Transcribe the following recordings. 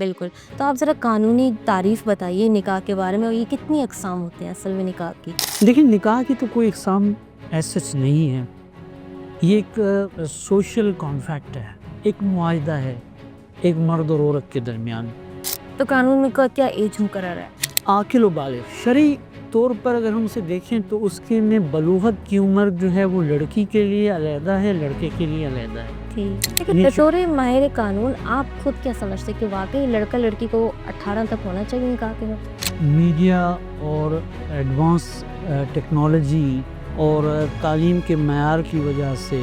بالکل۔ تو آپ ذرا قانونی تعریف بتائیے نکاح کے بارے میں، اور یہ کتنی اقسام ہوتے ہیں اصل میں نکاح کی؟ دیکھیں، نکاح کی تو کوئی اقسام ایسا نہیں ہے. یہ ایک سوشل کانٹریکٹ ہے، ایک معاہدہ ہے ایک مرد اور عورت کے درمیان. تو قانون میں کیا ایج مقرر ہے؟ عاقل و بالغ. شرعی طور پر اگر ہم اسے دیکھیں تو اس کے میں بلوغت کی عمر جو ہے وہ لڑکی کے لیے علیحدہ ہے، لڑکے کے لیے علیحدہ ہے. ٹھیک، لیکن بطور ماہر قانون آپ خود کیا سمجھتے کہ واقعی لڑکا لڑکی کو 18 تک ہونا چاہیے نکاح کے وقت؟ میڈیا اور ایڈوانس ٹیکنالوجی اور تعلیم کے معیار کی وجہ سے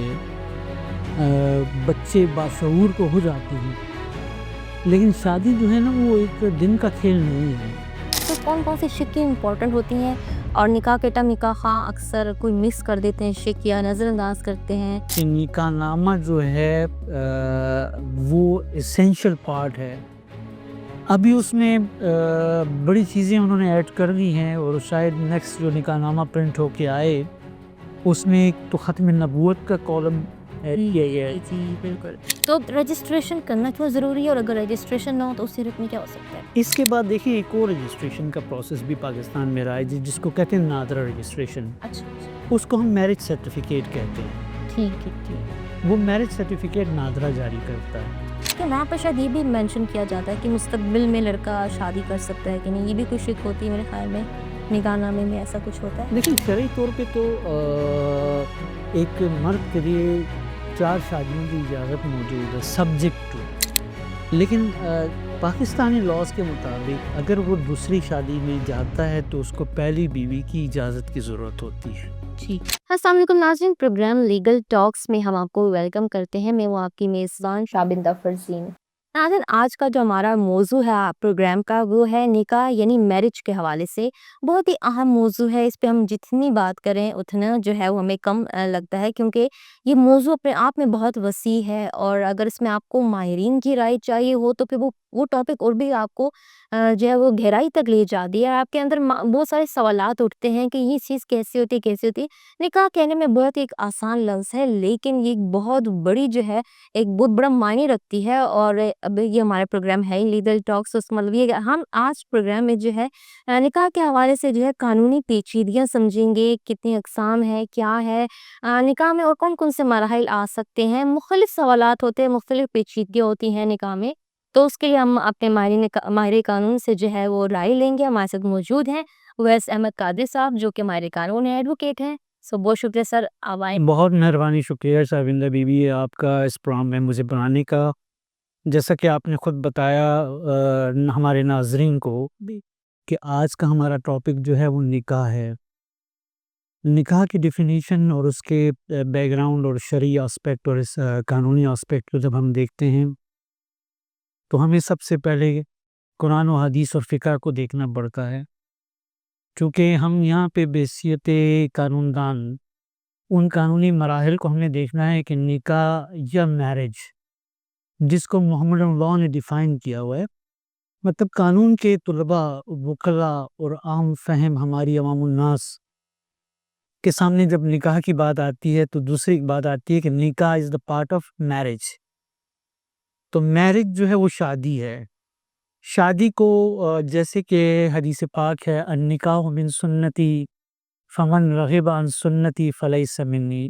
بچے باشعور تو ہو جاتے ہیں، لیکن شادی جو ہے نا وہ ایک دن کا کھیل نہیں ہے. تو کون کون سی شکیں امپورٹنٹ ہوتی ہیں، اور نکاح کے ٹائم نکاح خواہ اکثر کوئی مس کر دیتے ہیں شک یا نظر انداز کرتے ہیں؟ نکاح نامہ جو ہے وہ اسینشل پارٹ ہے. ابھی اس میں بڑی چیزیں انہوں نے ایڈ کر دی ہیں، اور شاید نیکسٹ جو نکاح نامہ پرنٹ ہو کے آئے اس میں ایک تو ختم نبوت کا کالم ایڈ کیا گیا ہے. جی بالکل. تو رجسٹریشن کرنا کیوں ضروری ہے، اور اگر رجسٹریشن نہ ہو تو اس صورت میں کیا ہو سکتا ہے؟ اس کے بعد دیکھیں ایک اور رجسٹریشن کا پروسیس بھی پاکستان میں رائج ہے جس کو کہتے ہیں نادرہ رجسٹریشن. اچھا، اس کو ہم میرج سرٹیفکیٹ کہتے ہیں. ٹھیک ہے ٹھیک. وہ میرج سرٹیفکیٹ نادرہ جاری کرتا ہے. کہ وہاں پہ شاید یہ بھی مینشن کیا جاتا ہے کہ مستقبل میں لڑکا شادی کر سکتا ہے کہ نہیں، یہ بھی کوئی شک ہوتی ہے میرے خیال میں نکاح نامے میں، ایسا کچھ ہوتا ہے؟ لیکن شرعی طور پہ تو ایک مرد کے لیے 4 شادیوں کی اجازت موجود ہے سبجیکٹ ٹو. لیکن پاکستانی لاز کے مطابق اگر وہ دوسری شادی میں جاتا ہے تو اس کو پہلی بیوی کی اجازت کی ضرورت ہوتی ہے. جی، السلام علیکم ناظرین، پروگرام لیگل ٹاکس میں ہم آپ کو ویلکم کرتے ہیں. میں وہ آپ کی میزبان شابندہ فرزین. ناظرین، آج کا جو ہمارا موضوع ہے پروگرام کا وہ ہے نکاح یعنی میرج کے حوالے سے. بہت ہی اہم موضوع ہے، اس پہ ہم جتنی بات کریں اتنا جو ہے وہ ہمیں کم لگتا ہے، کیونکہ یہ موضوع اپنے آپ میں بہت وسیع ہے، اور اگر اس میں آپ کو ماہرین کی رائے چاہیے ہو تو پھر وہ ٹاپک اور بھی آپ کو جو ہے وہ گہرائی تک لے جاتی ہے. آپ کے اندر بہت سارے سوالات اٹھتے ہیں کہ یہ چیز کیسے ہوتی. نکاح کہنے میں بہت ایک آسان لفظ ہے، لیکن یہ بہت بڑی جو ہے ایک بہت بڑا معنی رکھتی ہے. اور اب یہ ہمارا پروگرام ہے لیگل ٹاکس، اس مطلب یہ ہم آج پروگرام میں جو ہے نکاح کے حوالے سے جو ہے قانونی پیچیدگیاں سمجھیں گے، کتنی اقسام ہے، کیا ہے نکاح میں، اور کون کون سے مراحل آ سکتے ہیں. مختلف سوالات ہوتے ہیں، مختلف پیچیدگیاں ہوتی ہیں نکاح میں. تو اس کے لیے ہم اپنے ماہر قانون سے جو ہے وہ رائے لیں گے. ہمارے ساتھ موجود ہیں اویس احمد قادری صاحب جو کہ ماہر قانون ہیں، ایڈوکیٹ ہیں. بہت شکریہ سر، آپ آئے. بہت مہربانی، شکریہ شابندہ بی بی آپ کا اس پروگرام میں مجھے بنانے کا. جیسا کہ آپ نے خود بتایا ہمارے ناظرین کو کہ آج کا ہمارا ٹاپک جو ہے وہ نکاح ہے. نکاح کی ڈیفینیشن اور اس کے بیک گراؤنڈ اور شرعی آسپیکٹ اور اس قانونی آسپیکٹ کو جب ہم دیکھتے ہیں تو ہمیں سب سے پہلے قرآن و حدیث اور فقہ کو دیکھنا پڑتا ہے، چونکہ ہم یہاں پہ بحیثیت قانون دان ان قانونی مراحل کو ہم نے دیکھنا ہے کہ نکاح یا میرج جس کو محمد اللہ نے ڈیفائن کیا ہوا ہے، مطلب قانون کے طلباء، وکلاء اور عام فہم ہماری عوام الناس کے سامنے جب نکاح کی بات آتی ہے تو دوسری بات آتی ہے کہ نکاح از دا پارٹ آف میرج. تو میرج جو ہے وہ شادی ہے. شادی کو جیسے کہ حدیث پاک ہے النکاح من سنتی فمن رغب عن سنتی فلیس منی.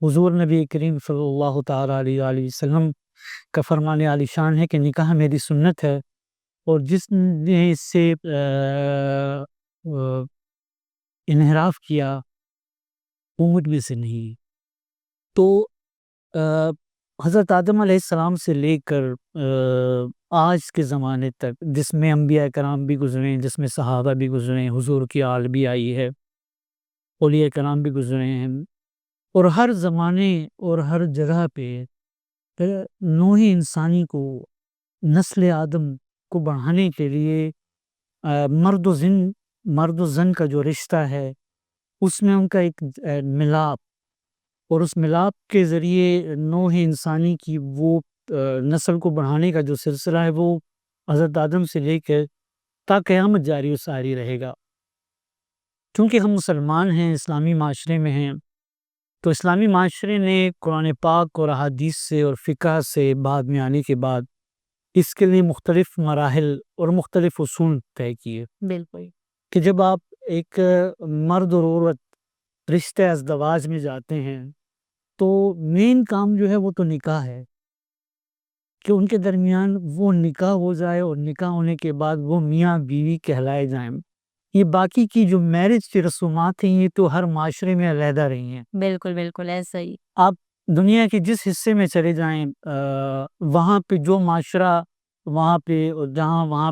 حضور نبی کریم صلی اللہ تعالیٰ علیہ وآلہ وسلم کا فرمان عالی شان ہے کہ نکاح میری سنت ہے، اور جس نے اس سے انحراف کیا وہ مجھ میں سے نہیں. تو حضرت آدم علیہ السلام سے لے کر آج کے زمانے تک، جس میں انبیاء کرام بھی گزرے ہیں، جس میں صحابہ بھی گزرے ہیں، حضور کی آل بھی آئی ہے، اولیاء کرام بھی گزرے ہیں، اور ہر زمانے اور ہر جگہ پہ نوع انسانی کو، نسل آدم کو بڑھانے کے لیے مرد و زن کا جو رشتہ ہے اس میں ان کا ایک ملاپ، اور اس ملاپ کے ذریعے نوع انسانی کی وہ نسل کو بڑھانے کا جو سلسلہ ہے وہ حضرت آدم سے لے کر تا قیامت جاری و ساری رہے گا. چونکہ ہم مسلمان ہیں، اسلامی معاشرے میں ہیں، تو اسلامی معاشرے نے قرآن پاک اور احادیث سے اور فقہ سے بعد میں آنے کے بعد اس کے لیے مختلف مراحل اور مختلف اصول طے کیے بالکل کہ جب آپ ایک مرد اور عورت رشتہ ازدواج میں جاتے ہیں تو مین کام جو ہے وہ تو نکاح ہے کہ ان کے درمیان وہ نکاح ہو جائے، اور نکاح ہونے کے بعد وہ میاں بیوی کہلائے جائیں۔ یہ باقی کی جو میرج کی رسومات ہیں یہ تو ہر معاشرے میں علیحدہ رہی ہیں۔ بالکل بالکل ایسا ہی. آپ دنیا کے جس حصے میں چلے جائیں وہاں پہ جو معاشرہ وہاں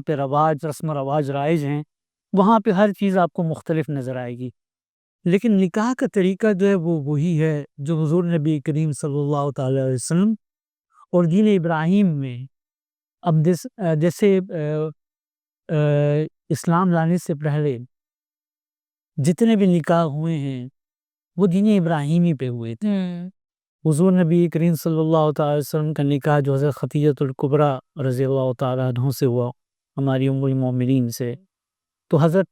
پہ رواج رسم و رواج رائج ہیں وہاں پہ ہر چیز آپ کو مختلف نظر آئے گی، لیکن نکاح کا طریقہ جو ہے وہ وہی ہے جو حضور نبی کریم صلی اللہ تعالی علیہ وسلم اور دین ابراہیم میں اب جیسے اسلام لانے سے پہلے جتنے بھی نکاح ہوئے ہیں وہ دین ابراہیمی پہ ہوئے تھے۔ حضور نبی کریم صلی اللہ تعالی وسلم کا نکاح جو حضرت خدیجہ الکبریٰ رضی اللہ تعالی عنہ سے ہوا، ہماری ام المومنین سے، تو حضرت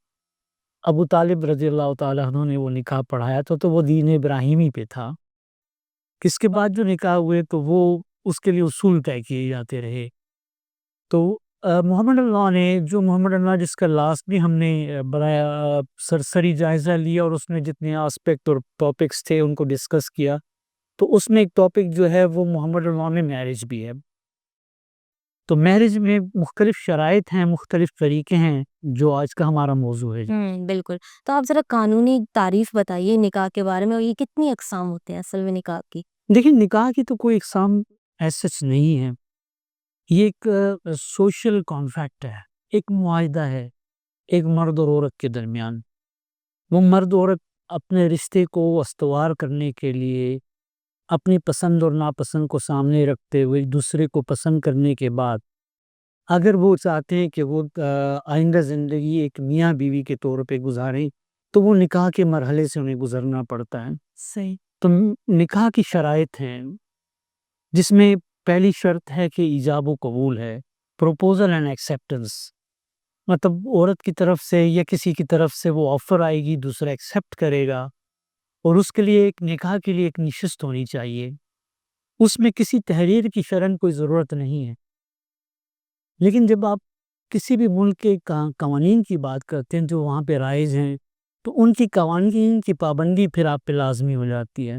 ابو طالب رضی اللہ تعالی عنہ نے وہ نکاح پڑھایا تھا، تو وہ دین ابراہیمی پہ تھا۔ اس کے بعد جو نکاح ہوئے تو وہ اس کے لیے اصول طے کیے جاتے رہے۔ تو محمد اللہ جس کا لاسٹ بھی ہم نے بڑا سرسری جائزہ لیا اور اس میں جتنے آسپیکٹ اور ٹاپکس تھے ان کو ڈسکس کیا، تو اس میں ایک ٹاپک جو ہے وہ محمد اللہ میں میرج بھی ہے۔ تو میرج میں مختلف شرائط ہیں، مختلف طریقے ہیں جو آج کا ہمارا موضوع ہے۔ بالکل. تو آپ ذرا قانونی تعریف بتائیے نکاح کے بارے میں، اور یہ کتنی اقسام ہوتے ہیں اصل میں نکاح کی؟ دیکھیں نکاح کی تو کوئی اقسام ایسا نہیں ہے، یہ ایک سوشل کانٹریکٹ ہے، ایک معاہدہ ہے ایک مرد اور عورت کے درمیان۔ وہ مرد عورت اپنے رشتے کو استوار کرنے کے لیے اپنی پسند اور ناپسند کو سامنے رکھتے ہوئے دوسرے کو پسند کرنے کے بعد اگر وہ چاہتے ہیں کہ وہ آئندہ زندگی ایک میاں بیوی کے طور پہ گزاریں تو وہ نکاح کے مرحلے سے انہیں گزرنا پڑتا ہے۔ صحیح. تو نکاح کی شرائط ہیں جس میں پہلی شرط ہے کہ ایجاب و قبول ہے، پروپوزل اینڈ ایکسیپٹنس، مطلب عورت کی طرف سے یا کسی کی طرف سے وہ آفر آئے گی، دوسرا ایکسیپٹ کرے گا، اور اس کے لیے ایک نکاح کے لیے ایک نشست ہونی چاہیے۔ اس میں کسی تحریر کی شرح کوئی ضرورت نہیں ہے، لیکن جب آپ کسی بھی ملک کے قوانین کی بات کرتے ہیں جو وہاں پہ رائج ہیں تو ان کی قوانین کی پابندی پھر آپ پہ لازمی ہو جاتی ہے۔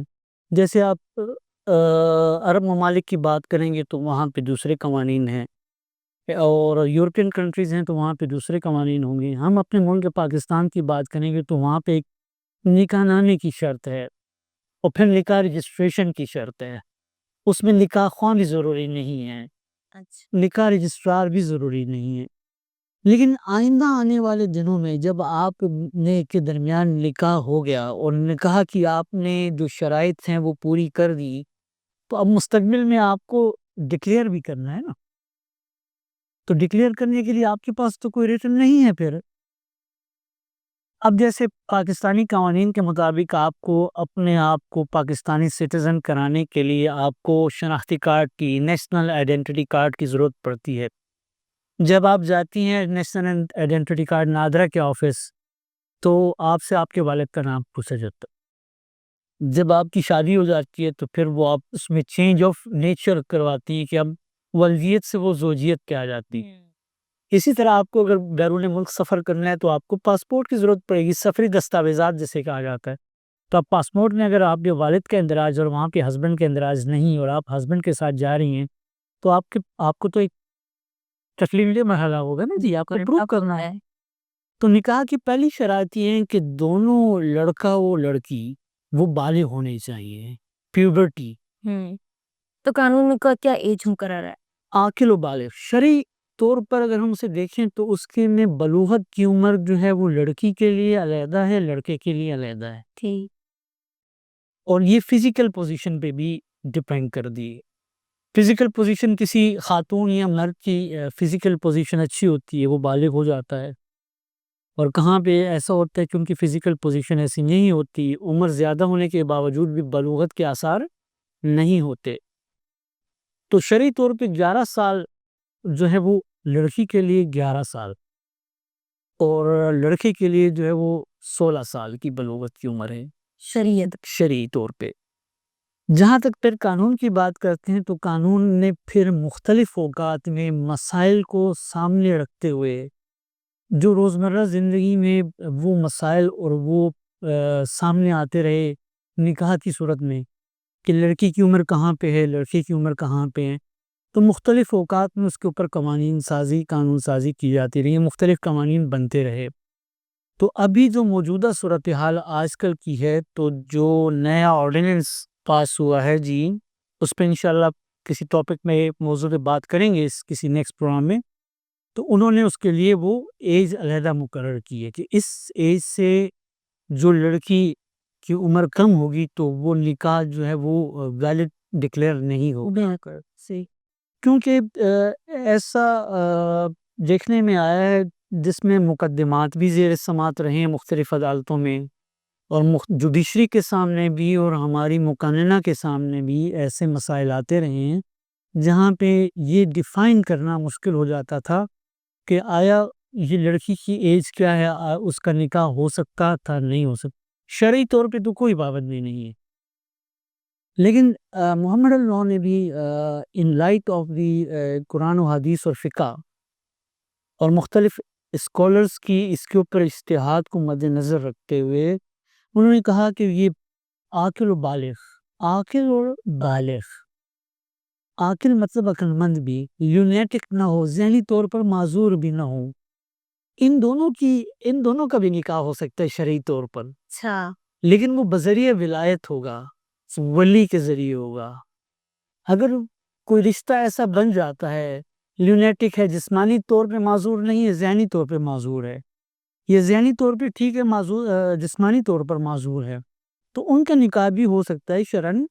جیسے آپ عرب ممالک کی بات کریں گے تو وہاں پہ دوسرے قوانین ہیں، اور یورپین کنٹریز ہیں تو وہاں پہ دوسرے قوانین ہوں گے۔ ہم اپنے ملک پاکستان کی بات کریں گے تو وہاں پہ ایک نکاح نامے کی شرط ہے، اور پھر نکاح رجسٹریشن کی شرط ہے۔ اس میں نکاح خواہ بھی ضروری نہیں ہے، نکاح رجسٹرار بھی ضروری نہیں ہے۔ لیکن آئندہ آنے والے دنوں میں جب آپ نے کے درمیان نکاح ہو گیا اور نکاح کی آپ نے جو شرائط ہیں وہ پوری کر دی، تو اب مستقبل میں آپ کو ڈکلیئر بھی کرنا ہے نا، تو ڈکلیئر کرنے کے لیے آپ کے پاس تو کوئی ریٹن نہیں ہے۔ پھر اب جیسے پاکستانی قوانین کے مطابق آپ کو اپنے آپ کو پاکستانی سٹیزن کرانے کے لیے آپ کو شناختی کارڈ کی، نیشنل آئیڈینٹی کارڈ کی ضرورت پڑتی ہے۔ جب آپ جاتی ہیں نیشنل آئیڈینٹی کارڈ نادرا کے آفس تو آپ سے آپ کے والد کا نام پوچھا جاتا ہے۔ جب آپ کی شادی ہو جاتی ہے تو پھر وہ آپ اس میں چینج آف نیچر کرواتی ہیں کہ اب ولدیت سے وہ زوجیت پہ آ جاتی۔ اسی طرح آپ کو اگر بیرون ملک سفر کرنا ہے تو آپ کو پاسپورٹ کی ضرورت پڑے گی، سفری دستاویزات جسے کہا جاتا ہے۔ تو آپ پاسپورٹ میں اگر آپ کے والد کا اندراج اور وہاں کے ہسبینڈ کے اندراج نہیں اور آپ ہسبینڈ کے ساتھ جا رہی ہیں تو آپ کو تو ایک تکلیف دہ مرحلہ ہوگا نا جی، آپ کو پروف کرنا ہے۔ تو نکاح کی پہلی شرائط یہ ہے کہ دونوں لڑکا و لڑکی وہ بالغ ہونے چاہیے، پیوبرٹی۔ تو قانون میں کیا ایج مقرر ہے؟ عاقل و بالغ۔ شرعی طور پر اگر ہم اسے دیکھیں تو اس کے میں بلوغت کی عمر جو ہے وہ لڑکی کے لیے علیحدہ ہے، لڑکے کے لیے علیحدہ ہے۔ ٹھیک. اور یہ فزیکل پوزیشن پہ بھی ڈیپینڈ کر دی۔ فزیکل پوزیشن کسی خاتون یا مرد کی فزیکل پوزیشن اچھی ہوتی ہے وہ بالغ ہو جاتا ہے، اور کہاں پہ ایسا ہوتا ہے کہ ان کی فزیکل پوزیشن ایسی نہیں ہوتی، عمر زیادہ ہونے کے باوجود بھی بلوغت کے آثار نہیں ہوتے۔ تو شرعی طور پہ 11 سال جو ہے وہ لڑکی کے لیے 11 سال اور لڑکے کے لیے جو ہے وہ 16 سال کی بلوغت کی عمر ہے شریعت. شرعی طور پہ۔ جہاں تک پھر قانون کی بات کرتے ہیں تو قانون نے پھر مختلف اوقات میں مسائل کو سامنے رکھتے ہوئے جو روزمرہ زندگی میں وہ مسائل اور وہ سامنے آتے رہے نکاح کی صورت میں کہ لڑکی کی عمر کہاں پہ ہے، لڑکے کی عمر کہاں پہ ہے، تو مختلف اوقات میں اس کے اوپر قانون سازی کی جاتی رہی، مختلف قوانین بنتے رہے۔ تو ابھی جو موجودہ صورتحال آج کل کی ہے، تو جو نیا آرڈیننس پاس ہوا ہے جی، اس پہ انشاءاللہ کسی ٹاپک میں موضوع پہ بات کریں گے کسی نیکسٹ پروگرام میں۔ تو انہوں نے اس کے لیے وہ ایج علیحدہ مقرر کی ہے کہ اس ایج سے جو لڑکی کی عمر کم ہوگی تو وہ نکاح جو ہے وہ ویلڈ ڈکلیئر نہیں ہوگا، کیونکہ ایسا دیکھنے میں آیا ہے جس میں مقدمات بھی زیر سماعت رہے ہیں مختلف عدالتوں میں، اور جوڈیشری کے سامنے بھی اور ہماری مقننہ کے سامنے بھی ایسے مسائل آتے رہے ہیں جہاں پہ یہ ڈیفائن کرنا مشکل ہو جاتا تھا کہ آیا یہ لڑکی کی ایج کیا ہے، اس کا نکاح ہو سکتا تھا نہیں ہو سکتا۔ شرعی طور پہ تو کوئی پابندی نہیں ہے، لیکن محمد اللہ نے بھی ان لائٹ آف دی قرآن و حدیث اور فقہ اور مختلف اسکالرز کی اس کے اوپر اجتہاد کو مد نظر رکھتے ہوئے انہوں نے کہا کہ یہ عاقل و بالغ، عاقل مطلب عقل مند بھی، یونیٹک نہ ہو، ذہنی طور پر معذور بھی نہ ہو، ان دونوں کا بھی نکاح ہو سکتا ہے شرعی طور پر، لیکن وہ بذریعہ ولایت ہوگا، ولی کے ذریعے ہوگا۔ اگر کوئی رشتہ ایسا بن جاتا ہے، یونیٹک ہے، جسمانی طور پہ معذور نہیں ہے، ذہنی طور پہ معذور ہے، یہ ذہنی طور پہ ٹھیک ہے، جسمانی طور پر معذور ہے، تو ان کا نکاح بھی ہو سکتا ہے شرعاً،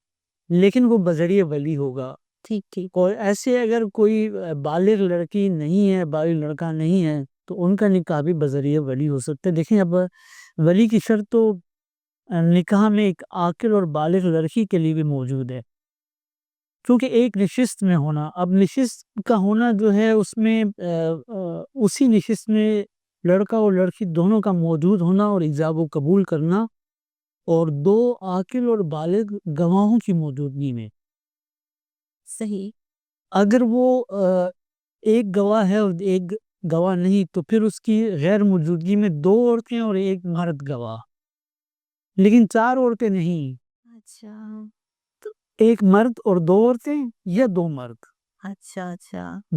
لیکن وہ بذریعہ ولی ہوگا۔ ٹھیک۔ اور ایسے اگر کوئی بالغ لڑکی نہیں ہے، بالغ لڑکا نہیں ہے، تو ان کا نکاح بھی بذریعہ ولی ہو سکتا ہے۔ دیکھیں اب ولی کی شرط تو نکاح میں ایک عاقل اور بالغ لڑکی کے لیے بھی موجود ہے، کیونکہ ایک نشست میں ہونا، اب نشست کا ہونا جو ہے اس میں اسی نشست میں لڑکا اور لڑکی دونوں کا موجود ہونا اور ایجاب و قبول کرنا، اور دو عاقل اور بالغ گواہوں کی موجودگی میں۔ صحیح۔ اگر وہ ایک گواہ ہے اور ایک گواہ نہیں، تو پھر اس کی غیر موجودگی میں دو عورتیں اور ایک مرد گواہ، لیکن چار عورتیں نہیں، ایک مرد اور دو عورتیں یا دو مرد،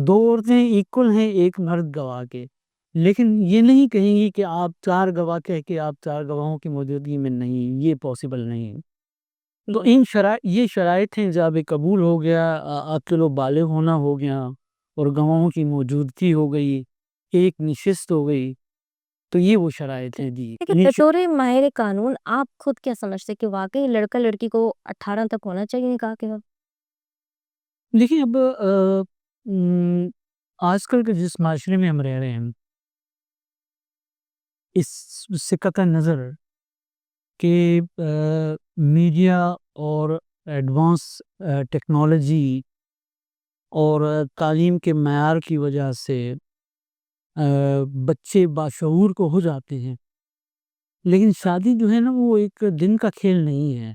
دو عورتیں ایکول ہیں ایک مرد گواہ کے، لیکن یہ نہیں کہیں گی کہ آپ چار گواہ کہہ کے آپ چار گواہوں کی موجودگی میں نہیں، یہ پاسبل نہیں۔ تو یہ شرائط ہیں، جاب قبول ہو گیا، عاقل و بالغ ہونا ہو گیا، اور گواہوں کی موجودگی ہو گئی، ایک نشست ہو گئی، تو یہ وہ شرائط ہیں جی۔ بطور ماہر قانون آپ خود کیا سمجھتے کہ واقعی لڑکا لڑکی کو 18 تک ہونا چاہیے نکاح کے وقت؟ دیکھیں اب آج کل کے جس معاشرے میں ہم رہ رہے ہیں، اس سے قطع نظر کہ میڈیا اور ایڈوانس ٹیکنالوجی اور تعلیم کے معیار کی وجہ سے بچے باشعور کو ہو جاتے ہیں، لیکن شادی جو ہے نا وہ ایک دن کا کھیل نہیں ہے،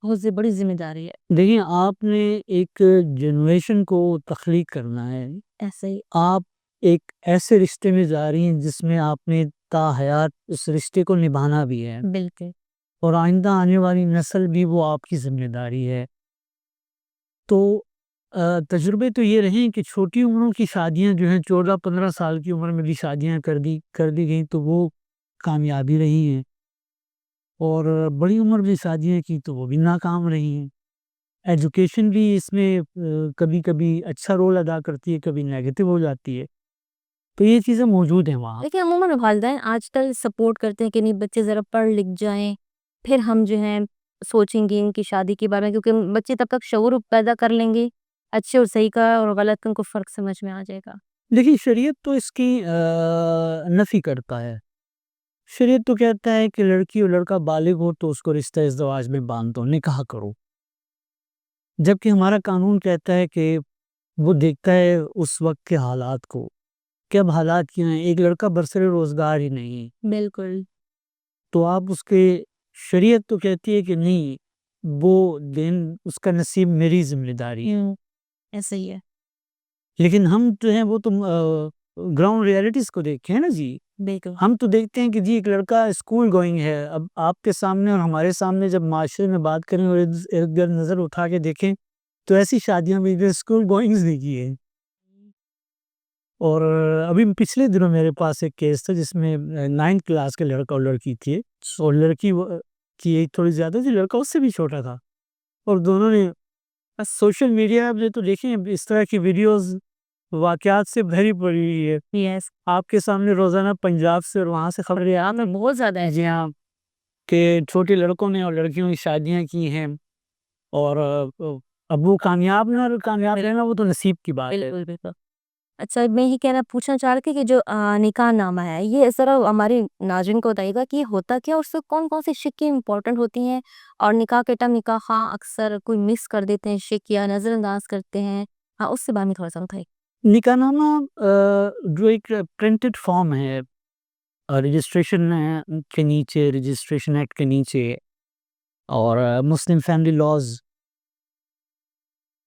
بہت بڑی ذمہ داری ہے۔ دیکھیں آپ نے ایک جنریشن کو تخلیق کرنا ہے، ایسے ہی آپ ایک ایسے رشتے میں جا رہی ہیں جس میں آپ نے تا حیات اس رشتے کو نبھانا بھی ہے، بالکل، اور آئندہ آنے والی نسل بھی وہ آپ کی ذمہ داری ہے۔ تو تجربے تو یہ رہے کہ چھوٹی عمروں کی شادیاں جو ہیں 14-15 سال کی عمر میں بھی شادیاں کر دی گئیں تو وہ کامیابی رہی ہیں، اور بڑی عمر میں شادیاں کی تو وہ بھی ناکام رہی ہیں۔ ایجوکیشن بھی اس میں کبھی کبھی اچھا رول ادا کرتی ہے، کبھی نیگیٹو ہو جاتی ہے، تو یہ چیزیں موجود ہیں وہاں۔ لیکن عموماً والدین آج کل سپورٹ کرتے ہیں کہ نہیں بچے ذرا پڑھ لکھ جائیں، پھر ہم جو ہیں سوچیں گے ان کی شادی کے بارے میں، کیونکہ بچے تب تک شعور پیدا کر لیں گے، اچھے اور صحیح کا اور غلط کا ان کو فرق سمجھ میں آ جائے گا۔ لیکن شریعت تو اس کی نفی کرتا ہے، شریعت تو کہتا ہے کہ لڑکی اور لڑکا بالغ ہو تو اس کو رشتہ ازدواج میں باندھ دو، نکاح کرو، جبکہ ہمارا قانون کہتا ہے کہ وہ دیکھتا ہے اس وقت کے حالات کو کہ اب حالات کیا ہیں۔ ایک لڑکا برسر روزگار ہی نہیں ہے، بالکل، تو آپ اس کے، شریعت تو کہتی ہے کہ نہیں وہ دین اس کا نصیب میری ذمہ داری ہے. ایسا ہی ہے. لیکن ہم جو ہیں وہ تو گراؤنڈ ریئلٹیز کو دیکھتے ہیں نا جی. بالکل. ہم تو دیکھتے ہیں کہ جی ایک لڑکا اسکول گوئنگ ہے. اب آپ کے سامنے اور ہمارے سامنے جب معاشرے میں بات کریں اور ارد گرد نظر اٹھا کے دیکھیں تو ایسی شادیاں بھی جو اسکول گوئنگز نہیں کی ہیں. اور ابھی پچھلے دنوں میرے پاس ایک کیس تھا جس میں 9th کلاس کے لڑکا اور لڑکی تھے، اور لڑکی کی ایج تھوڑی زیادہ تھی، لڑکا اس سے بھی چھوٹا تھا، اور دونوں نے سوشل میڈیا آپ تو دیکھیں اس طرح کی ویڈیوز واقعات سے بھری پڑی ہوئی ہے. یس. آپ کے سامنے روزانہ پنجاب سے اور وہاں سے خبریں یہاں میں بہت زیادہ ہے. جی ہاں کہ چھوٹے لڑکوں نے اور لڑکیوں کی شادیاں کی ہیں، اور اب وہ کامیاب نہ اور کامیاب رہنا وہ تو نصیب کی بات ہے. بالکل بالکل. اچھا میں یہ پوچھنا چاہ رہی تھی کہ جو نکاح نامہ ہے یہ ذرا ہمارے ناظرین کو بتائیے گا کہ یہ ہوتا کیا، اور اس سے کون کون سی شکیں امپورٹنٹ ہوتی ہیں، اور نکاح کے ٹائم نکاح خواہ اکثر کوئی مس کر دیتے ہیں شک یا نظر انداز کرتے ہیں، ہاں اس سے بارے میں تھوڑا سا بتائیے. نکاح نامہ جو ایک پرنٹڈ فارم ہے رجسٹریشن کے نیچے، رجسٹریشن ایکٹ کے نیچے، اور مسلم فیملی لاز،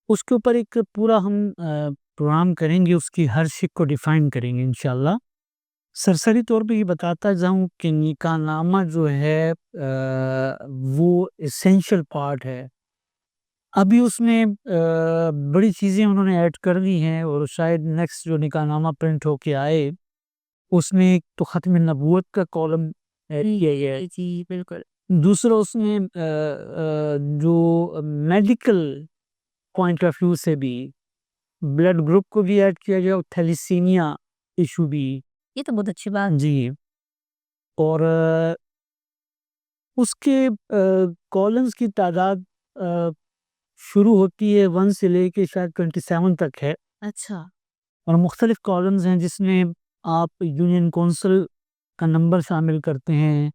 اس کے اوپر ایک پورا ہم پروگرام کریں گے، اس کی ہر شک کو ڈیفائن کریں گے انشاءاللہ. سرسری طور پہ یہ بتاتا جاؤں کہ نکاح نامہ جو ہے وہ اسینشل پارٹ ہے. ابھی اس میں بڑی چیزیں انہوں نے ایڈ کر دی ہیں، اور شاید نیکسٹ جو نکاح نامہ پرنٹ ہو کے آئے اس میں ایک تو ختم نبوت کا کالم ایڈ کیا گیا ہے. جی بالکل. دوسرا اس میں جو میڈیکل پوائنٹ آف ویو سے بھی بلڈ گروپ کو بھی ایڈ کیا گیا، اور تھیلیسیمیا ایشو بھی. یہ تو بہت اچھی بات. جی. اور اس کے کالمز کی تعداد شروع ہوتی ہے 1 سے لے کے شاید 27 تک ہے. اچھا. اور مختلف کالمز ہیں جس میں آپ یونین کونسل کا نمبر شامل کرتے ہیں،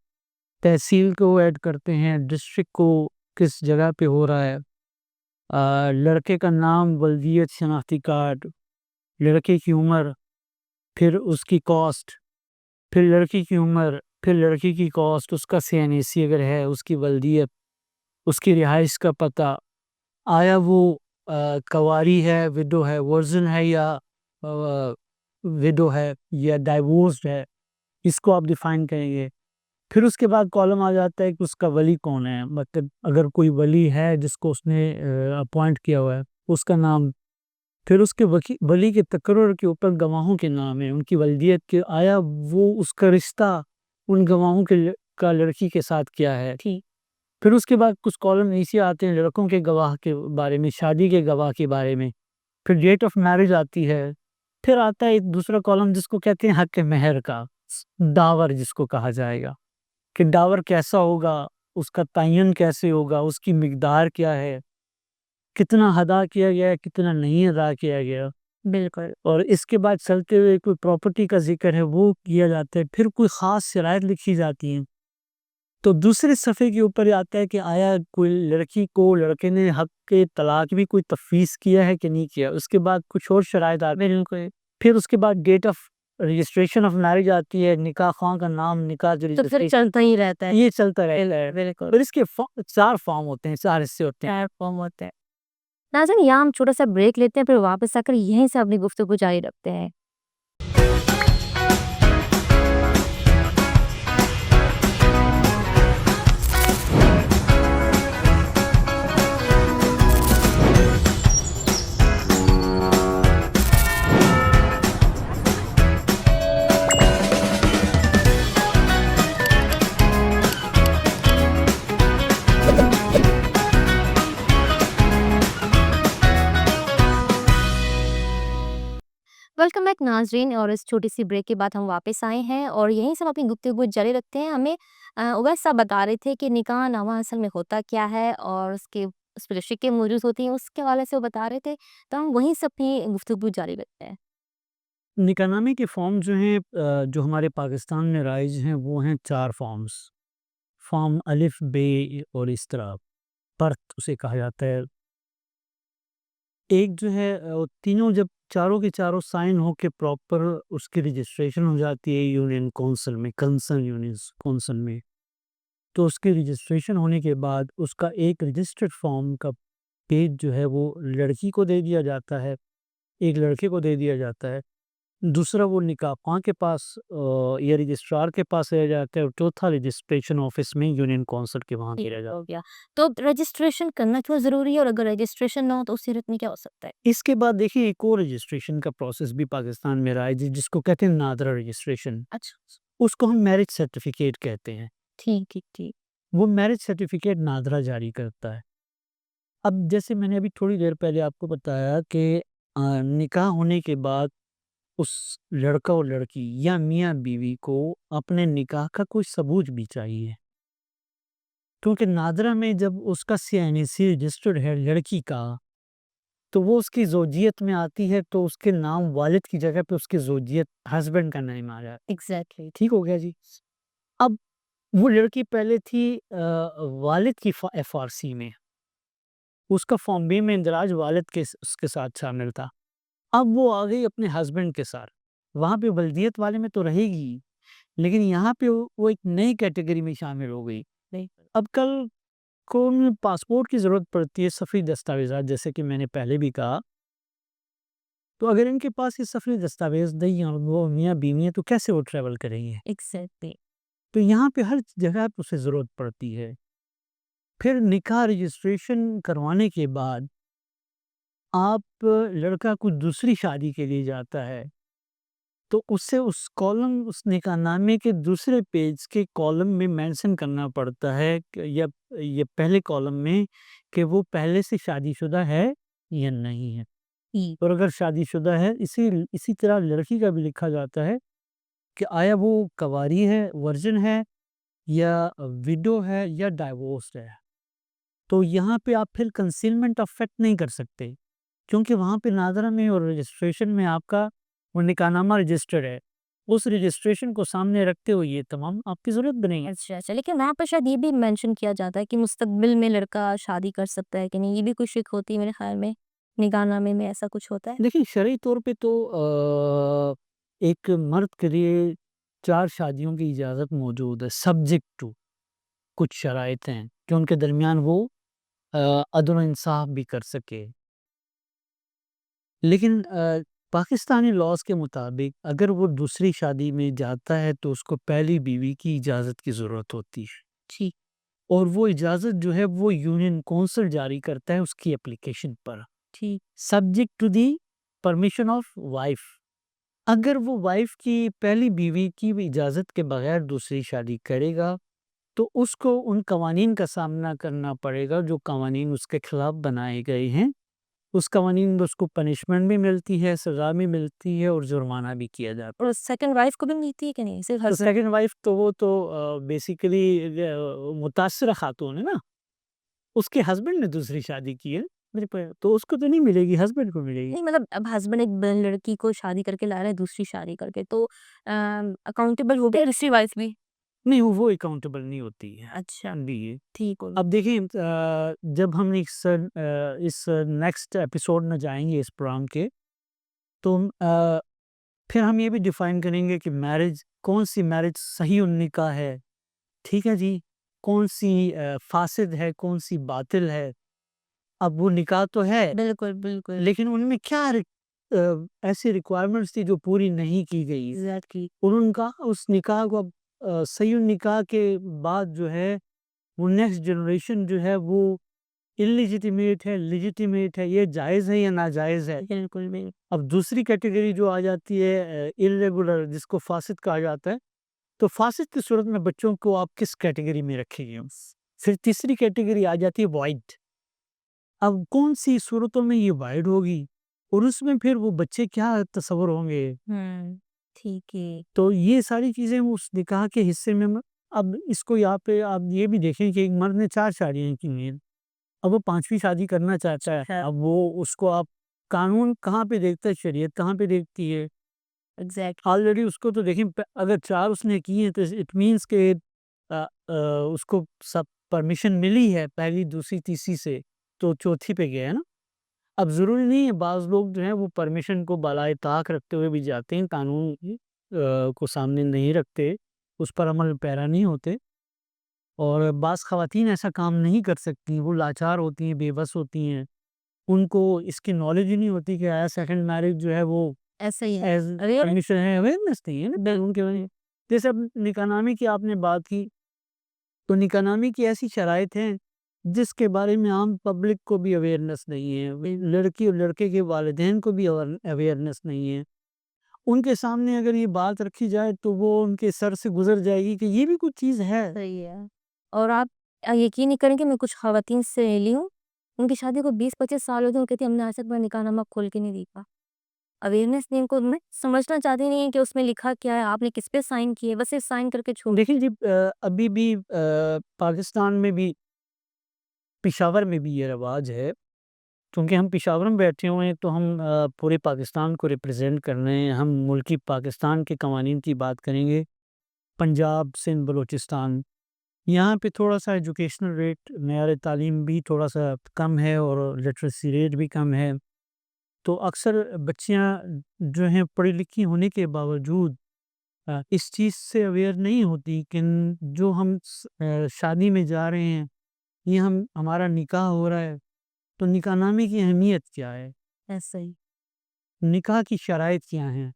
تحصیل کو ایڈ کرتے ہیں، ڈسٹرکٹ کو کس جگہ پہ ہو رہا ہے، لڑکے کا نام، ولدیت، شناختی کارڈ، لڑکے کی عمر، پھر اس کی کاسٹ، پھر لڑکی کی عمر، پھر لڑکی کی کاسٹ، اس کا CNAC اگر ہے، اس کی ولدیت، اس کی رہائش کا پتہ، آیا وہ کواری ہے، وڈو ہے، ورزن ہے، یا وڈو ہے، یا ڈائیورسڈ ہے، اس کو آپ ڈیفائن کریں گے. پھر اس کے بعد کالم آ جاتا ہے کہ اس کا ولی کون ہے، مطلب اگر کوئی ولی ہے جس کو اس نے اپوائنٹ کیا ہوا ہے اس کا نام. پھر اس کے ولی کے تقرر کے اوپر گواہوں کے نام ہیں، ان کی ولدیت کے، آیا وہ اس کا رشتہ ان گواہوں کا لڑکی کے ساتھ کیا ہے. پھر اس کے بعد کچھ کالم نیچے آتے ہیں لڑکوں کے گواہ کے بارے میں، شادی کے گواہ کے بارے میں. پھر ڈیٹ آف میرج آتی ہے. پھر آتا ہے ایک دوسرا کالم جس کو کہتے ہیں حق مہر کا، داور جس کو کہا جائے گا، کہ داور کیسا ہوگا، اس کا تعین کیسے ہوگا، اس کی مقدار کیا ہے، کتنا ادا کیا گیا ہے، کتنا نہیں ادا کیا گیا. بالکل. اور اس کے بعد چلتے ہوئے کوئی پراپرٹی کا ذکر ہے وہ کیا جاتا ہے. پھر کوئی خاص شرائط لکھی جاتی ہیں. تو دوسرے صفحے کے اوپر آتا ہے کہ آیا کوئی لڑکی کو لڑکے نے حق کے طلاق بھی کوئی تفویض کیا ہے کہ نہیں کیا. اس کے بعد کچھ اور شرائط آتی ہیں. پھر اس کے بعد date of registration of marriage آتی ہے، نکاح خواہ کا نام، نکاح جو تو پھر چلتا ہی رہتا ہے. یہ چلتا رہتا ہے. بالکل. پھر اس کے 4 فارم ہوتے ہیں، 4 حصے ہوتے ہیں. 4 فارم ہوتے ہیں. ناظرین یہاں ہم چھوٹا سا بریک لیتے ہیں، پھر واپس آ کر یہیں سے اپنی گفتگو جاری رکھتے ہیں. ویلکم بیک ناظرین، اور اس چھوٹی سی بریک کے بعد ہم واپس آئے ہیں اور یہیں سے ہم اپنی گفتگو جاری رکھتے ہیں. ہمیں اویس صاحب بتا رہے تھے کہ نکاح نامہ اصل میں ہوتا کیا ہے، اور اس پہ جو شکیں موجود ہوتی ہیں اس کے حوالے سے وہ بتا رہے تھے، تو ہم وہیں سے اپنی گفتگو جاری رکھتے ہیں. نکاح نامے کے فارم جو ہیں جو ہمارے پاکستان میں رائج ہیں وہ ہیں 4 فارمز. فارم الف، بے اور اس طرح پرت اسے کہا جاتا ہے. ایک جو ہے تینوں جب چاروں کے چاروں سائن ہو کے پراپر اس کی رجسٹریشن ہو جاتی ہے یونین کونسل میں، کنسرن یونین کونسل میں. تو اس کی رجسٹریشن ہونے کے بعد اس کا ایک رجسٹرڈ فارم کا پیج جو ہے وہ لڑکی کو دے دیا جاتا ہے، ایک لڑکے کو دے دیا جاتا ہے، دوسرا وہ نکاح خواہ کے پاس یا رجسٹرار کے پاس رہ جاتا ہے، اور چوتھا رجسٹریشن آفس میں یونین کونسل کے وہاں پہ رہ جاتا ہے۔ ہو گیا تو رجسٹریشن کرنا کیوں ضروری ہے، اور اگر رجسٹریشن نہ ہو تو اس صورت میں کیا ہو سکتا ہے؟ اس کے بعد دیکھیں ایک اور رجسٹریشن کا پروسیس بھی پاکستان میں رہا ہے جس کو کہتے ہیں نادرا رجسٹریشن، اچھا اس کو ہم میرج سرٹیفکیٹ کہتے ہیں۔ ٹھیک ٹھیک ٹھیک وہ میرج سرٹیفکیٹ نادرا جاری کرتا ہے۔ اب جیسے میں نے ابھی تھوڑی دیر پہلے آپ کو بتایا کہ نکاح ہونے کے بعد اس لڑکا اور لڑکی یا میاں بیوی کو اپنے نکاح کا کوئی ثبوت بھی چاہیے، کیونکہ نادرا میں جب اس کا CNC رجسٹرڈ ہے لڑکی کا، تو وہ اس کی زوجیت میں آتی ہے، تو اس کے نام والد کی جگہ پہ اس کی زوجیت ہسبینڈ کا نام آ جاتا ہے۔ ایگزیکٹلی ٹھیک ہو گیا جی۔ اب وہ لڑکی پہلے تھی والد کی FRC میں، اس کا فارم بی میں اندراج والد کے اس کے ساتھ شامل تھا۔ اب وہ آ گئی اپنے ہسبینڈ کے ساتھ، وہاں پہ ولدیت والے میں تو رہے گی، لیکن یہاں پہ وہ ایک نئی کیٹیگری میں شامل ہو گئی۔ اب کل کو پاسپورٹ کی ضرورت پڑتی ہے، سفری دستاویزات، جیسے کہ میں نے پہلے بھی کہا، تو اگر ان کے پاس یہ سفری دستاویز نہیں ہیں اور وہ میاں بیوی ہیں تو کیسے وہ ٹریول کریں گے؟ ایگزیکٹلی تو یہاں پہ ہر جگہ پہ اسے ضرورت پڑتی ہے۔ پھر نکاح رجسٹریشن کروانے کے بعد آپ لڑکا کچھ دوسری شادی کے لیے جاتا ہے، تو اسے اس کالم، اس نکاح نامے کے دوسرے پیج کے کالم میں مینشن کرنا پڑتا ہے یا یہ پہلے کالم میں کہ وہ پہلے سے شادی شدہ ہے یا نہیں ہے، اور اگر شادی شدہ ہے اسی طرح لڑکی کا بھی لکھا جاتا ہے کہ آیا وہ کنواری ہے، ورجن ہے، یا ویڈو ہے، یا ڈائیورسڈ ہے۔ تو یہاں پہ آپ پھر کنسیلمنٹ آف فیکٹ نہیں کر سکتے، کیونکہ وہاں پہ نادرا میں اور رجسٹریشن میں آپ کا وہ نکاح نامہ رجسٹرڈ ہے، اس رجسٹریشن کو سامنے رکھتے ہوئے یہ تمام آپ کی ضرورت بنے گی۔ اچھا لیکن وہاں پر شاید یہ بھی مینشن کیا جاتا ہے کہ مستقبل میں لڑکا شادی کر سکتا ہے کہ نہیں، یہ بھی کوئی شک ہوتی ہے میرے خیال میں، نکاح نامے میں ایسا کچھ ہوتا ہے؟ دیکھیں شرعی طور پہ تو ایک مرد کے لیے 4 شادیوں کی اجازت موجود ہے، سبجیکٹ ٹو کچھ شرائط ہیں کہ ان کے درمیان وہ عدل و انصاف بھی کر سکے، لیکن پاکستانی لاز کے مطابق اگر وہ دوسری شادی میں جاتا ہے تو اس کو پہلی بیوی کی اجازت کی ضرورت ہوتی ہے، ٹھیک اور وہ اجازت جو ہے وہ یونین کونسل جاری کرتا ہے اس کی اپلیکیشن پر، ٹھیک subject to the permission of wife. اگر وہ وائف کی پہلی بیوی کی اجازت کے بغیر دوسری شادی کرے گا تو اس کو ان قوانین کا سامنا کرنا پڑے گا جو قوانین اس کے خلاف بنائے گئے ہیں۔ اس قوانین میں اس کو پنشمنٹ بھی ملتی ہے، سزا بھی ملتی ہے، اور جرمانہ بھی کیا جاتا ہے۔ اور سیکنڈ وائف کو بھی ملتی ہے کہ نہیں، صرف تو ہسبینڈ؟ سیکنڈ وائف تو وہ تو بیسیکلی متاثرہ خاتون ہے نا، اس کے ہسبینڈ نے دوسری شادی کی ہے تو اس کو تو نہیں ملے گی، ہسبینڈ کو ملے گی۔ نہیں مطلب اب ہسبینڈ ایک لڑکی کو شادی کر کے لا رہا ہے دوسری شادی کر کے، تو اکاؤنٹیبل ہو گیا دوسری وائف بھی؟ نہیں وہ اکاؤنٹیبل نہیں ہوتی ہے۔ اچھا جی ٹھیک ہو اب دیکھیں جب ہم اس نیکسٹ ایپیسوڈ میں جائیں گے اس پروگرام کے، تو پھر ہم یہ بھی ڈیفائن کریں گے کہ میرج، کون سی میرج صحیح النکاح ہے، ٹھیک ہے جی، کون سی فاسد ہے، کون سی باطل ہے۔ اب وہ نکاح تو ہے، بالکل بالکل لیکن ان میں کیا ایسی ریکوائرمنٹس تھی جو پوری نہیں کی گئی، ایگزیکٹلی اور ان کا اس نکاح کو صحیح النکاح کے بعد جو ہے وہ نیکسٹ جنریشن جو ہے وہ انلیجیٹیمیٹ ہے، لیجیٹیمیٹ ہے، یہ جائز ہے یا ناجائز ہے۔ بالکل بالکل اب دوسری کیٹیگری جو آ جاتی ہے irregular، جس کو فاسد کہا جاتا ہے، تو فاسد کی صورت میں بچوں کو آپ کس کیٹیگری میں رکھیں گے؟ پھر تیسری کیٹیگری آ جاتی ہے وائڈ۔ اب کون سی صورتوں میں یہ وائڈ ہوگی، اور اس میں پھر وہ بچے کیا تصور ہوں گے؟ ٹھیک ہے تو یہ ساری چیزیں اس نکاح کے حصے میں اب اس کو یہاں پہ آپ یہ بھی دیکھیں کہ ایک مرد نے 4 شادیاں کی ہیں، اب وہ 5ویں شادی کرنا چاہتا ہے، اب وہ اس کو آپ قانون کہاں پہ دیکھتا ہے، شریعت کہاں پہ دیکھتی ہے؟ ایگزیکٹ آلریڈی اس کو تو دیکھیں اگر 4 اس نے کی ہیں تو اٹ مینس کہ اس کو سب پرمیشن ملی ہے پہلی، دوسری، تیسری سے، تو چوتھی پہ گیا ہے نا۔ اب ضروری نہیں ہے، بعض لوگ جو ہیں وہ پرمیشن کو بالائے طاق رکھتے ہوئے بھی جاتے ہیں، قانون کو سامنے نہیں رکھتے، اس پر عمل پیرا نہیں ہوتے، اور بعض خواتین ایسا کام نہیں کر سکتی، وہ لاچار ہوتی ہیں، بے بس ہوتی ہیں، ان کو اس کی نالج ہی نہیں ہوتی کہ آیا سیکنڈ میرج جو ہے وہ ایسا ہی ہے. ایز کنڈیشن ہے، اویئرنیس نہیں ہے نا ان کے وجہ. جیسے اب نکاح نامی کی آپ نے بات کی، تو نکاح نامی کی ایسی شرائط ہیں جس کے بارے میں عام پبلک کو بھی اویئرنیس نہیں ہے، لڑکی اور لڑکے کے والدین کو بھی اویئرنیس نہیں ہے. ان کے سامنے اگر یہ بات رکھی جائے تو وہ ان کے سر سے گزر جائے گی کہ یہ بھی کچھ چیز ہے. صحیح ہے. اور آپ یقین نہیں کریں کہ میں کچھ خواتین سے ملی ہوں، ان کی شادی کو 20-25 سال ہوتے ہیں، وہ کہتی ہم نے آج تک اپنا نکاح نامہ کھول کے نہیں دیکھا. اویئرنیس نہیں، ان کو میں سمجھنا چاہتی نہیں ہے کہ اس میں لکھا کیا ہے، آپ نے کس پہ سائن کیے، بس صرف سائن کر کے چھوڑ. دیکھیں جی، ابھی بھی پاکستان میں بھی، پشاور میں بھی یہ رواج ہے. کیونکہ ہم پشاور میں بیٹھے ہوئے ہیں تو ہم پورے پاکستان کو ریپرزینٹ کر رہے ہیں. ہم ملکی پاکستان کے قوانین کی بات کریں گے. پنجاب، سندھ، بلوچستان، یہاں پہ تھوڑا سا ایجوکیشنل ریٹ، معیار تعلیم بھی تھوڑا سا کم ہے اور لٹریسی ریٹ بھی کم ہے. تو اکثر بچیاں جو ہیں پڑھی لکھی ہونے کے باوجود اس چیز سے اویئر نہیں ہوتی کہ جو ہم شادی میں جا رہے ہیں، یہ ہمارا نکاح ہو رہا ہے، تو نکاح نامے کی اہمیت کیا ہے، ایسا ہی. نکاح کی شرائط کیا ہیں،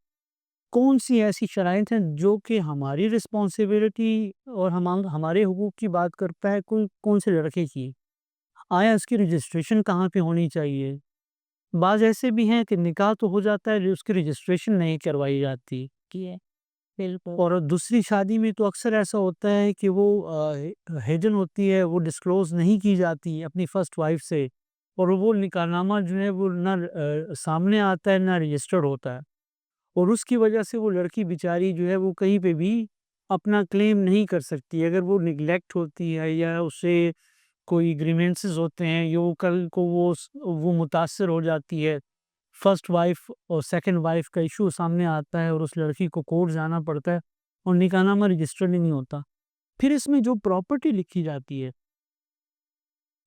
کون سی ایسی شرائط ہیں جو کہ ہماری رسپانسبلٹی اور ہمارے حقوق کی بات کرتا ہے، کون سے لڑکے کی. آیا اس کی رجسٹریشن کہاں پہ ہونی چاہیے. بعض ایسے بھی ہیں کہ نکاح تو ہو جاتا ہے، اس کی رجسٹریشن نہیں کروائی جاتی. بالکل. اور دوسری شادی میں تو اکثر ایسا ہوتا ہے کہ وہ ہیڈن ہوتی ہے، وہ ڈسکلوز نہیں کی جاتی اپنی فرسٹ وائف سے، اور وہ نکاح نامہ جو ہے وہ نہ سامنے آتا ہے نہ رجسٹرڈ ہوتا ہے. اور اس کی وجہ سے وہ لڑکی بیچاری جو ہے وہ کہیں پہ بھی اپنا کلیم نہیں کر سکتی. اگر وہ نگلیکٹ ہوتی ہے یا اسے کوئی گریوینسز ہوتے ہیں، یا کل کو وہ متاثر ہو جاتی ہے، فرسٹ وائف اور سیکنڈ وائف کا ایشو سامنے آتا ہے اور اس لڑکی کو کورٹ جانا پڑتا ہے اور نکاح نامہ رجسٹرڈ ہی نہیں ہوتا. پھر اس میں جو پراپرٹی لکھی جاتی ہے،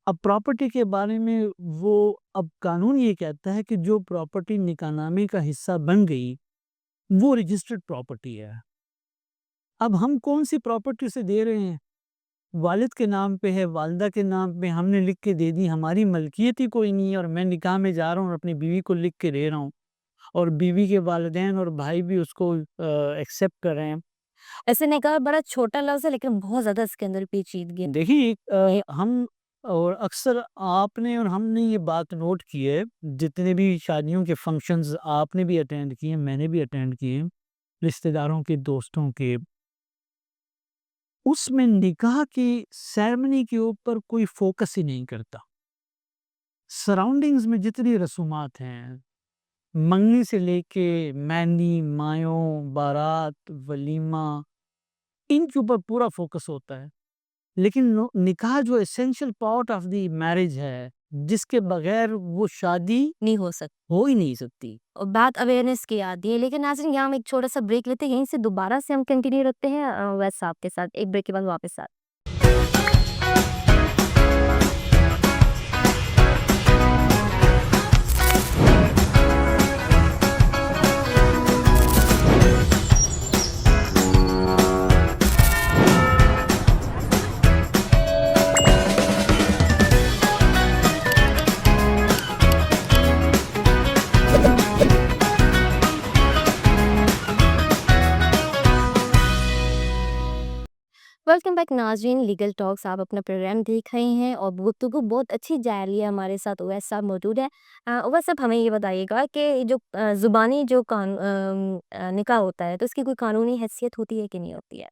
اب پراپرٹی کے بارے میں اب قانون یہ کہتا ہے کہ جو پراپرٹی نکاح نامے کا حصہ بن گئی وہ رجسٹرڈ پراپرٹی ہے. اب ہم کون سی پراپرٹی اسے دے رہے ہیں؟ والد کے نام پہ ہے، والدہ کے نام پہ ہم نے لکھ کے دے دی، ہماری ملکیت ہی کوئی نہیں ہے، اور میں نکاح میں جا رہا ہوں اور اپنی بیوی کو لکھ کے دے رہا ہوں، اور بیوی کے والدین اور بھائی بھی اس کو ایکسیپٹ کر رہے ہیں. ایسے نکاح بڑا چھوٹا لفظ ہے لیکن بہت زیادہ اس کے اندر پیچیدگی ہے. دیکھیں، ہم اور اکثر آپ نے اور ہم نے یہ بات نوٹ کی ہے، جتنے بھی شادیوں کے فنکشنز آپ نے بھی اٹینڈ کیے ہیں، میں نے بھی اٹینڈ کیے ہیں، رشتہ داروں کے، دوستوں کے، اس میں نکاح کی سیرمنی کے اوپر کوئی فوکس ہی نہیں کرتا. سراؤنڈنگز میں جتنی رسومات ہیں، منگنی سے لے کے مہندی، مایوں، بارات، ولیمہ، ان کے اوپر پورا فوکس ہوتا ہے. لیکن نکاح جو essential part of the marriage ہے، جس کے بغیر وہ شادی نہیں ہو سکتا. ہو ہی نہیں سکتی. اور بات اویئرنیس کی آتی ہے، لیکن ناظرین یہاں ہم ایک چھوٹا سا بریک لیتے ہیں، یہیں سے دوبارہ سے ہم کنٹینیو رکھتے ہیں ویس صاحب کے ساتھ. ایک بریک کے بعد واپس آتے ہیں. ویلکم بیک ناظرین، لیگل ٹاکس آپ اپنا پروگرام دیکھ رہے ہیں اور گفتگو بہت اچھی جا رہی ہے. ہمارے ساتھ اویس صاحب موجود ہے. اویس صاحب ہمیں یہ بتائیے گا کہ جو زبانی جو نکاح ہوتا ہے تو اس کی کوئی قانونی حیثیت ہوتی ہے کہ نہیں ہوتی ہے؟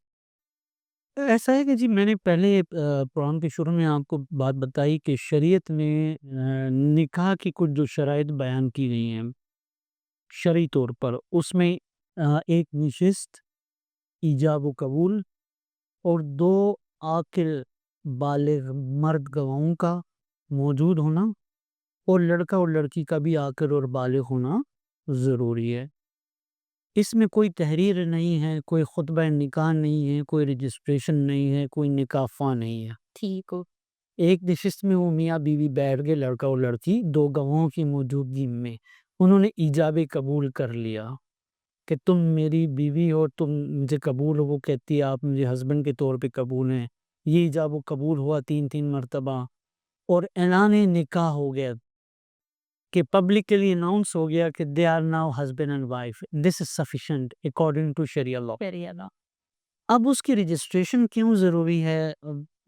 ایسا ہے کہ جی، میں نے پہلے پروگرام کے شروع میں آپ کو بات بتائی کہ شریعت میں نکاح کی کچھ جو شرائط بیان کی گئی ہیں شرعی طور پر، اس میں ایک نشست، ایجاب و قبول، اور 2 عاقل بالغ مرد گواہوں کا موجود ہونا، اور لڑکا اور لڑکی کا بھی عاقل اور بالغ ہونا ضروری ہے. اس میں کوئی تحریر نہیں ہے، کوئی خطبہ نکاح نہیں ہے، کوئی رجسٹریشن نہیں ہے، کوئی نکاح خواہ نہیں ہے. ٹھیک ہو. ایک نشست میں وہ میاں بیوی بیٹھ گئے، لڑکا اور لڑکی 2 گواہوں کی موجودگی میں انہوں نے ایجاب قبول کر لیا کہ تم میری بیوی ہو، تم مجھے قبول ہو. وہ کہتی ہے آپ مجھے ہسبینڈ کے طور پہ قبول ہیں، یہ ایجاب و قبول ہوا 3 مرتبہ، اور اعلان نکاح ہو گیا کہ پبلکلی اناؤنس ہو گیا کہ they are now husband and wife, this is sufficient according to شریعہ لا۔ اب اس کی رجسٹریشن کیوں ضروری ہے؟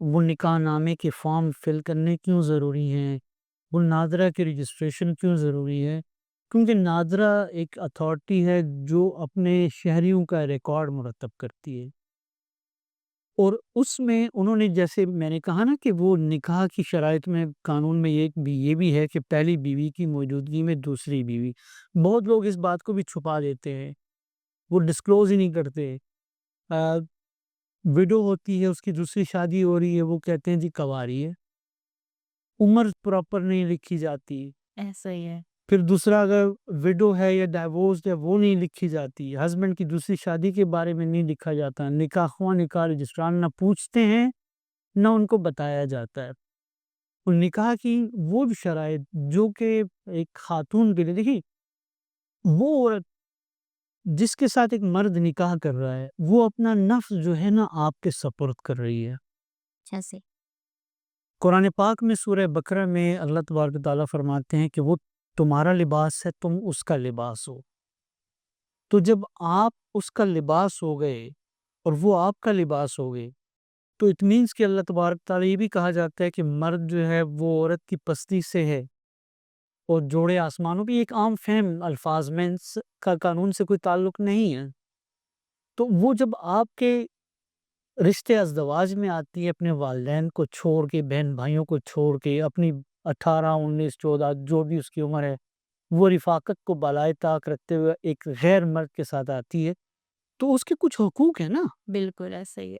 وہ نکاح نامے کے فارم فل کرنے کیوں ضروری ہیں؟ وہ نادرہ کی رجسٹریشن کیوں ضروری ہے؟ کیونکہ نادرہ ایک اتھارٹی ہے جو اپنے شہریوں کا ریکارڈ مرتب کرتی ہے، اور اس میں انہوں نے، جیسے میں نے کہا نا کہ وہ نکاح کی شرائط میں قانون میں یہ بھی ہے کہ پہلی بیوی کی موجودگی میں دوسری بیوی، بہت لوگ اس بات کو بھی چھپا دیتے ہیں، وہ ڈسکلوز ہی نہیں کرتے۔ وڈو ہوتی ہے، اس کی دوسری شادی ہو رہی ہے، وہ کہتے ہیں جی کنواری ہے، عمر پراپر نہیں لکھی جاتی۔ ایسا ہی ہے۔ پھر دوسرا اگر وڈو ہے یا ڈائیورسڈ ہے وہ نہیں لکھی جاتی، ہسبینڈ کی دوسری شادی کے بارے میں نہیں لکھا جاتا، نکاح خواہ نکاح رجسٹران نہ پوچھتے ہیں نہ ان کو بتایا جاتا ہے۔ اور نکاح کی وہ بھی شرائط جو کہ ایک خاتون کے لیے، دیکھیے وہ عورت جس کے ساتھ ایک مرد نکاح کر رہا ہے وہ اپنا نفس جو ہے نا آپ کے سپرد کر رہی ہے۔ جیسے قرآن پاک میں سورہ بقرہ میں اللہ تبارک و تعالیٰ فرماتے ہیں کہ وہ تمہارا لباس ہے، تم اس کا لباس ہو۔ تو جب آپ اس کا لباس ہو گئے اور وہ آپ کا لباس ہو گئے تو اٹ مینس کہ اللہ تبارک تعالیٰ یہ بھی کہا جاتا ہے کہ مرد جو ہے وہ عورت کی پستی سے ہے، اور جوڑے آسمانوں بھی ایک عام فہم الفاظ میں اس کا قانون سے کوئی تعلق نہیں ہے۔ تو وہ جب آپ کے رشتے ازدواج میں آتی ہے، اپنے والدین کو چھوڑ کے، بہن بھائیوں کو چھوڑ کے، اپنی 18 19 14 جو بھی اس کی عمر ہے، وہ رفاقت کو بالائے طاق رکھتے ہوئے ایک غیر مرد کے ساتھ آتی ہے، تو اس کے کچھ حقوق ہیں نا، بالکل ایسا ہی ہے۔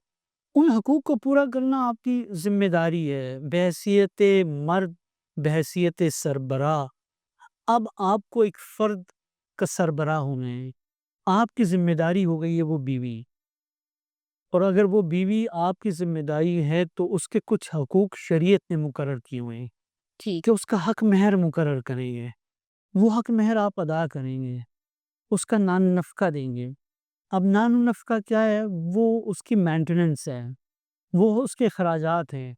ان حقوق کو پورا کرنا آپ کی ذمہ داری ہے بحیثیت مرد، بحیثیت سربراہ۔ اب آپ کو ایک فرد کا سربراہ ہونا ہے، آپ کی ذمہ داری ہو گئی ہے وہ بیوی، اور اگر وہ بیوی آپ کی ذمہ داری ہے تو اس کے کچھ حقوق شریعت نے مقرر کیے ہوئے ہیں ٹھیک۔ کہ اس کا حق مہر مقرر کریں گے، وہ حق مہر آپ ادا کریں گے، اس کا نان نفقہ دیں گے۔ اب نان نفقہ کیا ہے؟ وہ اس کی مینٹیننس ہے، وہ اس کے اخراجات ہیں،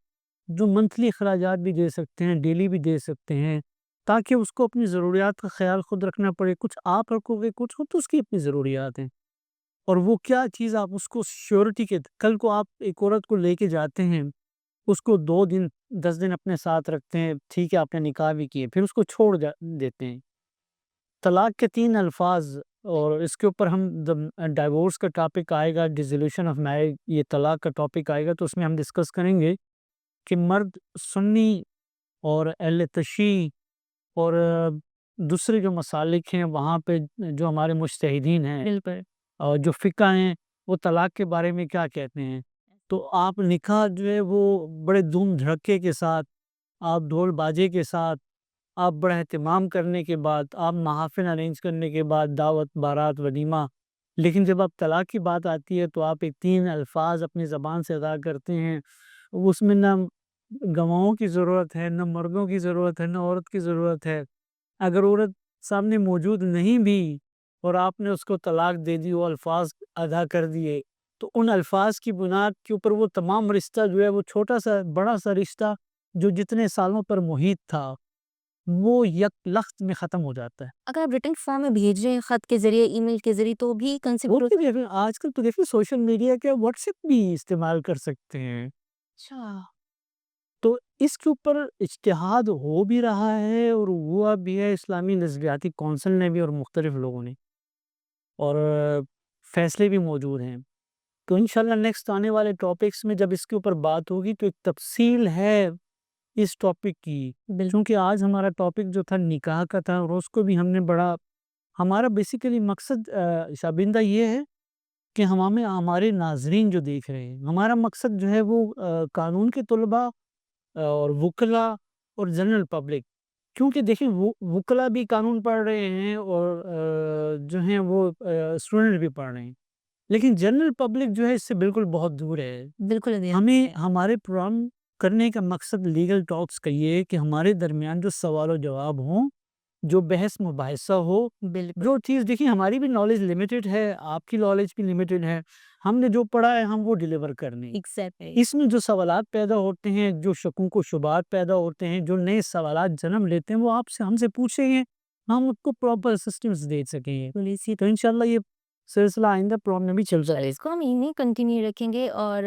جو منتھلی اخراجات بھی دے سکتے ہیں، ڈیلی بھی دے سکتے ہیں، تاکہ اس کو اپنی ضروریات کا خیال خود رکھنا پڑے۔ کچھ آپ رکھو گے، کچھ تو اس کی اپنی ضروریات ہیں، اور وہ کیا چیز آپ اس کو شیورٹی کے، کل کو آپ ایک عورت کو لے کے جاتے ہیں، اس کو 2 دن 10 دن اپنے ساتھ رکھتے ہیں، ٹھیک ہے آپ نے نکاح بھی کیے، پھر اس کو چھوڑ دیتے ہیں۔ طلاق کے 3 الفاظ، اور اس کے اوپر ہم ڈائیورس کا ٹاپک آئے گا، ڈیسولوشن آف میرج، یہ طلاق کا ٹاپک آئے گا تو اس میں ہم ڈسکس کریں گے کہ مرد سنی اور اہل تشیع اور دوسرے جو مسالک ہیں وہاں پہ جو ہمارے مجتہدین ہیں بالکل اور جو فقہ ہیں وہ طلاق کے بارے میں کیا کہتے ہیں۔ تو آپ نکاح جو ہے وہ بڑے دھوم دھڑکے کے ساتھ، آپ ڈھول باجے کے ساتھ، آپ بڑا اہتمام کرنے کے بعد، آپ محافل ارینج کرنے کے بعد، دعوت بارات ولیمہ، لیکن جب آپ طلاق کی بات آتی ہے تو آپ ایک 3 الفاظ اپنی زبان سے ادا کرتے ہیں، اس میں نہ گواہوں کی ضرورت ہے، نہ مردوں کی ضرورت ہے، نہ عورت کی ضرورت ہے۔ اگر عورت سامنے موجود نہیں بھی اور آپ نے اس کو طلاق دے دی، وہ الفاظ ادا کر دیے، تو ان الفاظ کی بنیاد کے اوپر وہ تمام رشتہ جو ہے، وہ چھوٹا سا بڑا سا رشتہ جو جتنے سالوں پر محیط تھا وہ یک لخت میں ختم ہو جاتا ہے۔ اگر آپ ریٹن فارم میں بھیج رہے ہیں، خط کے ذریعے، ای میل کے ذریعے، تو بھی کنسیڈر آج کل تو دیکھیں سوشل میڈیا کے واٹس ایپ بھی استعمال کر سکتے ہیں، اچھا تو اس کے اوپر اجتہاد ہو بھی رہا ہے اور ہوا بھی ہے، اسلامی نظریاتی کونسل نے بھی اور مختلف لوگوں نے، اور فیصلے بھی موجود ہیں۔ تو انشاءاللہ نیکسٹ آنے والے ٹاپکس میں جب اس کے اوپر بات ہوگی تو ایک تفصیل ہے اس ٹاپک کی، بالکل کیونکہ آج ہمارا ٹاپک جو تھا نکاح کا تھا، اور اس کو بھی ہم نے بڑا، ہمارا بیسیکلی مقصد شابندہ یہ ہے کہ ہمارے ناظرین جو دیکھ رہے ہیں، ہمارا مقصد جو ہے وہ قانون کے طلباء اور وکلاء اور جنرل پبلک، کیونکہ دیکھیں وکلاء بھی قانون پڑھ رہے ہیں اور جو ہیں وہ اسٹوڈنٹ بھی پڑھ رہے ہیں، لیکن جنرل پبلک جو ہے اس سے بالکل بہت دور ہے۔ بالکل ہمیں ہمارے پروگرام کرنے کا مقصد لیگل ٹاکس کا یہ ہے کہ ہمارے درمیان جو سوال و جواب ہوں جو بحث مباحثہ ہو، بالکل جو چیز دیکھیں ہماری بھی نالج لمیٹڈ ہے، آپ کی نالج بھی لمیٹڈ ہے، ہم نے جو پڑھا ہے ہم وہ ڈیلیور کرنے ہیں۔ ایگزیکٹلی اس میں جو سوالات پیدا ہوتے ہیں، جو شکوک و شبہات پیدا ہوتے ہیں، جو نئے سوالات جنم لیتے ہیں، وہ آپ سے ہم سے پوچھیں گے، ہم اس کو پراپر اسسٹنس دے سکیں گے۔ اسی تو انشاءاللہ یہ سلسلہ آئندہ پروگرام میں بھی چل جائے اس کو ہم یہیں کنٹینیو رکھیں گے، اور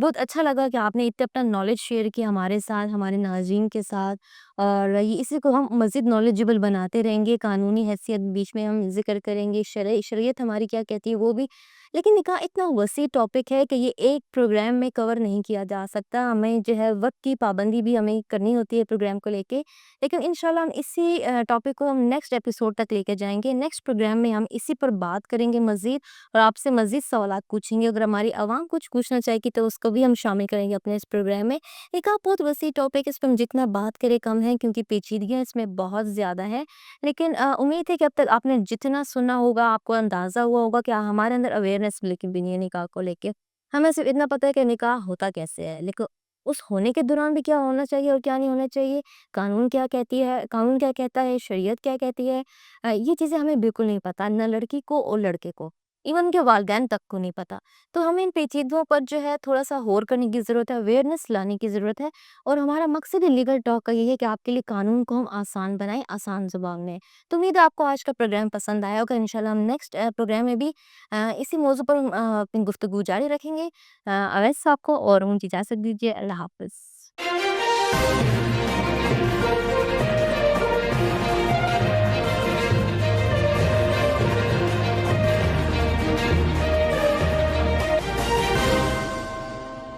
بہت اچھا لگا کہ آپ نے اتنا اپنا نالج شیئر کیا ہمارے ساتھ، ہمارے ناظرین کے ساتھ، اور اسی کو ہم مزید نالجبل بناتے رہیں گے۔ قانونی حیثیت بیچ میں ہم ذکر کریں گے، شریعت ہماری کیا کہتی ہے وہ بھی، لیکن نکاح اتنا وسیع ٹاپک ہے کہ یہ ایک پروگرام میں کور نہیں کیا جا سکتا، ہمیں جو ہے وقت کی پابندی بھی ہمیں کرنی ہوتی ہے پروگرام کو لے کے، لیکن انشاءاللہ ہم اسی ٹاپک کو ہم نیکسٹ ایپیسوڈ تک لے کے جائیں گے۔ نیکسٹ پروگرام میں ہم اسی پر بات کریں گے مزید، اور آپ سے مزید سوالات پوچھیں گے۔ اگر ہماری عوام کچھ پوچھنا چاہے گی تو اس کو بھی ہم شامل کریں گے اپنے اس پروگرام میں۔ ایک آپ بہت وسیع ٹاپک، اس پہ ہم جتنا بات کریں کم ہے، کیونکہ پیچیدگیاں اس میں بہت زیادہ ہے، لیکن امید ہے کہ اب تک آپ نے جتنا سنا ہوگا آپ کو اندازہ ہوا ہوگا کہ ہمارے اندر اویئرنیس لیکن بھی نہیں ہے نکاح کو لے کے۔ ہمیں صرف اتنا پتہ ہے کہ نکاح ہوتا کیسے ہے، لیکن اس ہونے کے دوران بھی کیا ہونا چاہیے اور کیا نہیں ہونا چاہیے، قانون کیا کہتی ہے، قانون کیا کہتا ہے، شریعت کیا کہتی ہے، یہ چیزیں ہمیں بالکل نہیں پتہ، نہ لڑکی کو اور لڑکے کو، ایون کے والدین تک کو نہیں پتہ۔ تو ہمیں ان پیچیدگیوں پر جو ہے تھوڑا سا غور کرنے کی ضرورت ہے، اویئرنیس لانے کی ضرورت ہے، اور ہمارا مقصد لیگل ٹاک کا یہ ہے کہ آپ کے لیے قانون کو ہم آسان بنائیں، آسان زبان میں۔ تو امید ہے آپ کو آج کا پروگرام پسند آیا ہوگا۔ انشاءاللہ ہم نیکسٹ پروگرام میں بھی اسی موضوع پر اپنی گفتگو جاری رکھیں گے۔ اویس صاحب کو اور مجھے اجازت دیجیے، اللہ حافظ۔